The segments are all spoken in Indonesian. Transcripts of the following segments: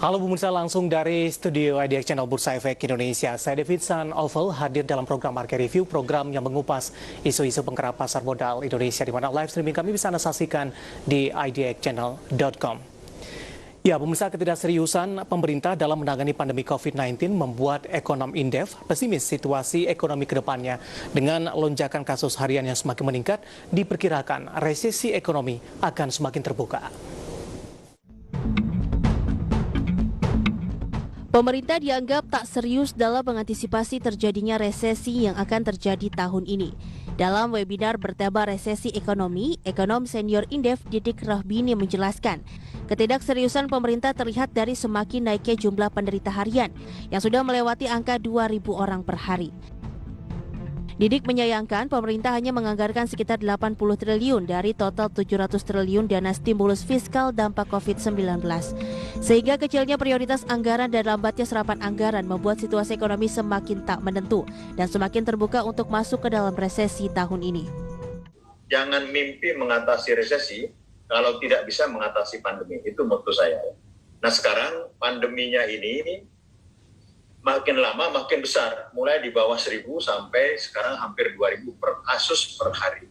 Halo pemirsa, langsung dari studio IDX Channel Bursa Efek Indonesia. Saya David San Oval hadir dalam program Market Review, program yang mengupas isu-isu penggerak pasar modal Indonesia, di mana live streaming kami bisa Anda saksikan di idxchannel.com. Ya, pemirsa, ketidakseriusan pemerintah dalam menangani pandemi COVID-19 membuat ekonom Indef pesimis situasi ekonomi ke depannya. Dengan lonjakan kasus harian yang semakin meningkat, diperkirakan resesi ekonomi akan semakin terbuka. Pemerintah dianggap tak serius dalam mengantisipasi terjadinya resesi yang akan terjadi tahun ini. Dalam webinar bertema resesi ekonomi, ekonom senior Indef Didik Rahbini menjelaskan, ketidakseriusan pemerintah terlihat dari semakin naiknya jumlah penderita harian yang sudah melewati angka 2.000 orang per hari. Didik menyayangkan pemerintah hanya menganggarkan sekitar 80 triliun dari total 700 triliun dana stimulus fiskal dampak COVID-19. Sehingga kecilnya prioritas anggaran dan lambatnya serapan anggaran membuat situasi ekonomi semakin tak menentu dan semakin terbuka untuk masuk ke dalam resesi tahun ini. Jangan mimpi mengatasi resesi kalau tidak bisa mengatasi pandemi, itu motto saya. Nah sekarang pandeminya ini makin lama makin besar, mulai di bawah 1.000 sampai sekarang hampir 2.000 per kasus per hari.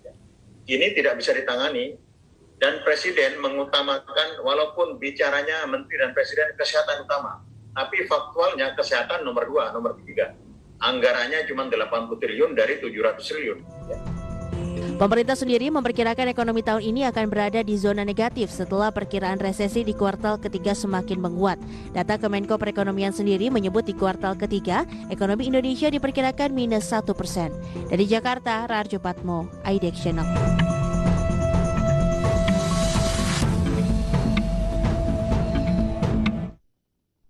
Ini tidak bisa ditangani, dan Presiden mengutamakan, walaupun bicaranya Menteri dan Presiden kesehatan utama, tapi faktualnya kesehatan nomor 2, nomor 3. Anggarannya cuma 80 triliun dari 700 triliun. Pemerintah sendiri memperkirakan ekonomi tahun ini akan berada di zona negatif setelah perkiraan resesi di kuartal ketiga semakin menguat. Data Kemenko Perekonomian sendiri menyebut di kuartal ketiga, ekonomi Indonesia diperkirakan minus 1%. Dari Jakarta, Rarjo Patmo, IDX Channel.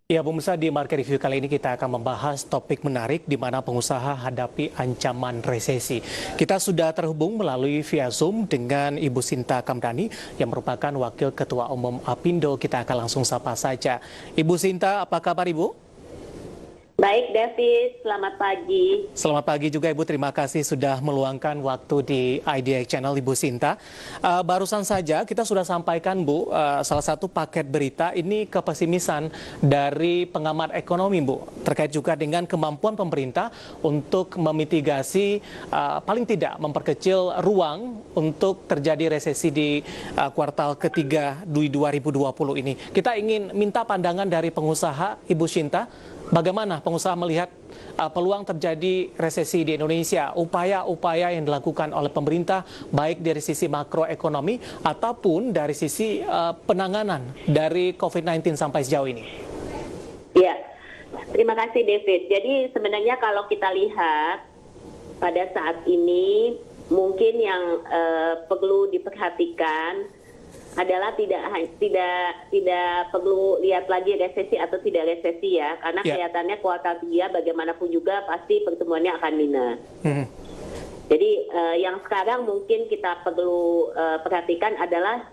Ya, pemirsa, di Market Review kali ini kita akan membahas topik menarik di mana pengusaha hadapi ancaman resesi. Kita sudah terhubung melalui via Zoom dengan Ibu Sinta Kamdani yang merupakan Wakil Ketua Umum Apindo. Kita akan langsung sapa saja. Ibu Sinta, apa kabar Ibu? Baik David, selamat pagi. Selamat pagi juga Ibu, terima kasih sudah meluangkan waktu di IDX Channel Ibu Sinta. Barusan saja kita sudah sampaikan Bu, salah satu paket berita ini kepesimisan dari pengamat ekonomi Bu, terkait juga dengan kemampuan pemerintah untuk memitigasi, paling tidak memperkecil ruang untuk terjadi resesi di kuartal ketiga di 2020 ini. Kita ingin minta pandangan dari pengusaha Ibu Sinta. Bagaimana pengusaha melihat peluang terjadi resesi di Indonesia, upaya-upaya yang dilakukan oleh pemerintah, baik dari sisi makroekonomi ataupun dari sisi penanganan dari COVID-19 sampai sejauh ini? Ya, terima kasih David. Jadi sebenarnya kalau kita lihat pada saat ini mungkin yang perlu diperhatikan adalah tidak perlu lihat lagi resesi atau tidak resesi ya, karena kelihatannya kuartal 3 bagaimanapun juga pasti pertumbuhannya akan minus. Jadi yang sekarang mungkin kita perlu perhatikan adalah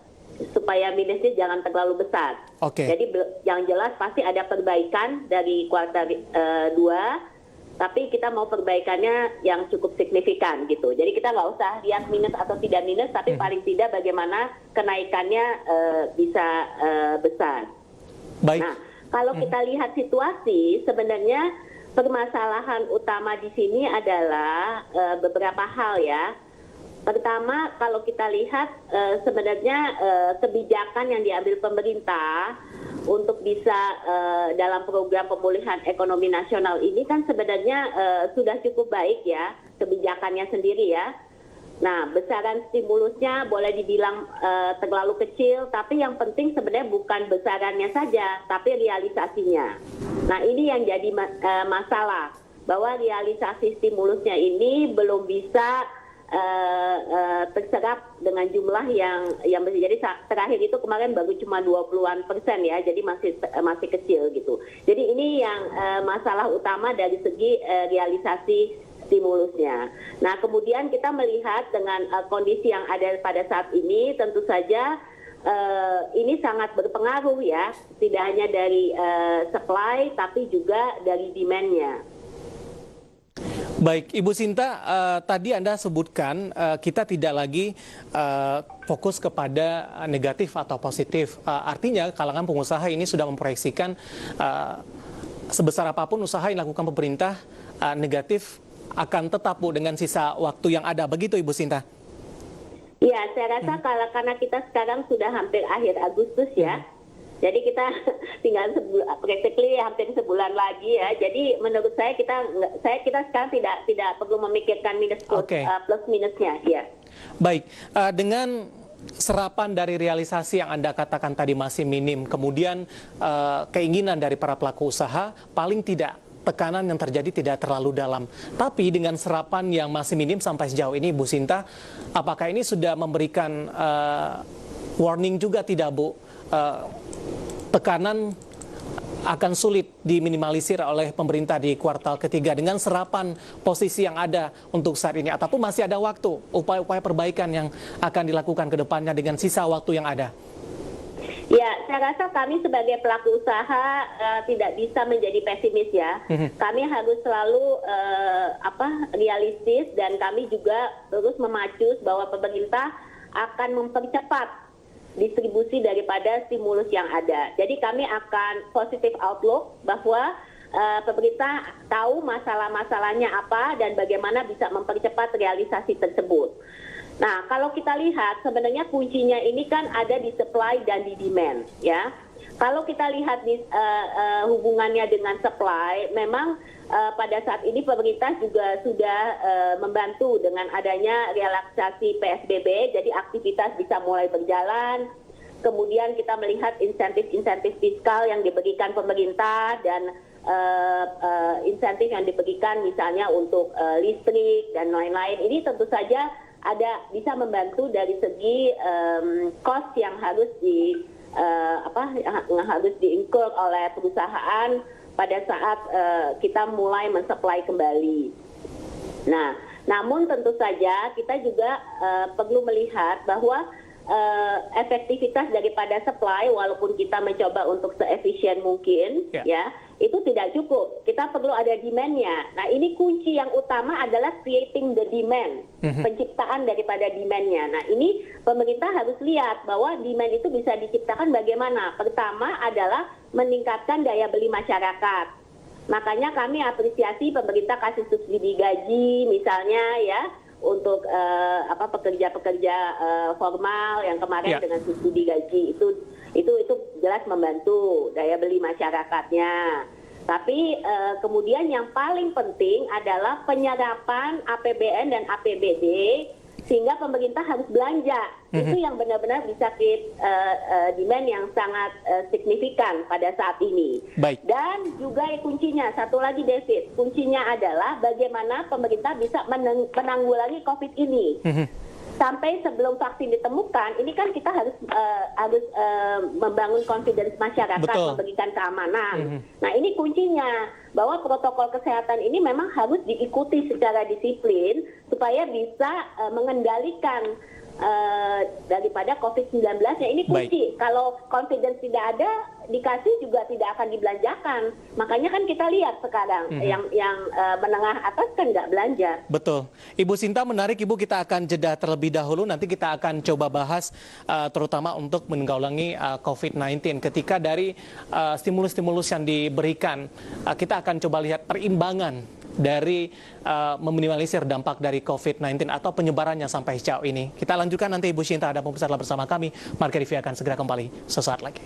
supaya minusnya jangan terlalu besar. Jadi yang jelas pasti ada perbaikan dari kuartal 2. Tapi kita mau perbaikannya yang cukup signifikan gitu. Jadi kita nggak usah lihat minus atau tidak minus, tapi paling tidak bagaimana kenaikannya bisa besar. Baik. Nah, kalau kita lihat situasi, sebenarnya permasalahan utama di sini adalah beberapa hal ya. Pertama, kalau kita lihat sebenarnya kebijakan yang diambil pemerintah untuk bisa dalam program pemulihan ekonomi nasional ini kan sebenarnya sudah cukup baik ya, kebijakannya sendiri ya. Nah, besaran stimulusnya boleh dibilang terlalu kecil, tapi yang penting sebenarnya bukan besarannya saja, tapi realisasinya. Nah, ini yang jadi masalah, bahwa realisasi stimulusnya ini belum bisa terserap dengan jumlah yang jadi terakhir itu kemarin baru cuma 20-an% ya, jadi masih kecil gitu. Jadi ini yang masalah utama dari segi realisasi stimulusnya. Nah, kemudian kita melihat dengan kondisi yang ada pada saat ini, tentu saja ini sangat berpengaruh ya, tidak hanya dari supply tapi juga dari demand-nya. Baik, Ibu Sinta, tadi Anda sebutkan kita tidak lagi fokus kepada negatif atau positif. Artinya kalangan pengusaha ini sudah memproyeksikan sebesar apapun usaha yang dilakukan pemerintah, negatif akan tetap, Bu, dengan sisa waktu yang ada. Begitu, Ibu Sinta? Ya, saya rasa karena kita sekarang sudah hampir akhir Agustus ya. Jadi kita tinggal practically hampir sebulan lagi ya. Jadi menurut saya kita sekarang tidak perlu memikirkan plus minusnya ya. Baik, dengan serapan dari realisasi yang Anda katakan tadi masih minim, kemudian keinginan dari para pelaku usaha paling tidak tekanan yang terjadi tidak terlalu dalam. Tapi dengan serapan yang masih minim sampai sejauh ini, Bu Sinta, apakah ini sudah memberikan warning juga tidak, Bu? Tekanan akan sulit diminimalisir oleh pemerintah di kuartal ketiga dengan serapan posisi yang ada untuk saat ini, ataupun masih ada waktu upaya-upaya perbaikan yang akan dilakukan ke depannya dengan sisa waktu yang ada? Ya, saya rasa kami sebagai pelaku usaha tidak bisa menjadi pesimis ya. Kami harus selalu realistis, dan kami juga terus memacu bahwa pemerintah akan mempercepat distribusi daripada stimulus yang ada. Jadi kami akan positive outlook bahwa pemerintah tahu masalah-masalahnya apa dan bagaimana bisa mempercepat realisasi tersebut. Nah, kalau kita lihat sebenarnya kuncinya ini kan ada di supply dan di demand ya. Kalau kita lihat di hubungannya dengan supply, memang pada saat ini pemerintah juga sudah membantu dengan adanya relaksasi PSBB, jadi aktivitas bisa mulai berjalan. Kemudian kita melihat insentif-insentif fiskal yang diberikan pemerintah dan insentif yang diberikan misalnya untuk listrik dan lain-lain. Ini tentu saja bisa membantu dari segi cost yang harus di-incur oleh perusahaan pada saat kita mulai mensuplai kembali. Nah, namun tentu saja kita juga perlu melihat bahwa efektivitas daripada supply, walaupun kita mencoba untuk seefisien mungkin, ya, itu tidak cukup. Kita perlu ada demand-nya. Nah, ini kunci yang utama adalah creating the demand, penciptaan daripada demand-nya. Nah, ini pemerintah harus lihat bahwa demand itu bisa diciptakan bagaimana. Pertama adalah meningkatkan daya beli masyarakat. Makanya kami apresiasi pemerintah kasih subsidi gaji misalnya ya, untuk pekerja-pekerja formal yang kemarin dengan subsidi gaji itu jelas membantu daya beli masyarakatnya. Tapi kemudian yang paling penting adalah penyerapan APBN dan APBD sehingga pemerintah harus belanja. Itu yang benar-benar bisa create demand yang sangat signifikan pada saat ini. Baik. Dan juga kuncinya, satu lagi David, kuncinya adalah bagaimana pemerintah bisa menanggulangi COVID ini. Sampai sebelum vaksin ditemukan, ini kan kita harus membangun confidence masyarakat, memberikan keamanan. Nah, ini kuncinya bahwa protokol kesehatan ini memang harus diikuti secara disiplin supaya bisa mengendalikan daripada COVID-19. Ya, ini kunci. Kalau confidence tidak ada, dikasih juga tidak akan dibelanjakan. Makanya kan kita lihat sekarang yang menengah atas kan nggak belanja. Betul. Ibu Sinta, menarik Ibu, kita akan jeda terlebih dahulu. Nanti kita akan coba bahas terutama untuk menanggulangi COVID-19. Ketika dari stimulus-stimulus yang diberikan, kita akan coba lihat perimbangan dari meminimalisir dampak dari COVID-19 atau penyebarannya sampai sejauh ini. Kita lanjutkan nanti, Ibu Sinta, ada pembicaraan bersama kami. Marka Rivi akan segera kembali sesaat lagi.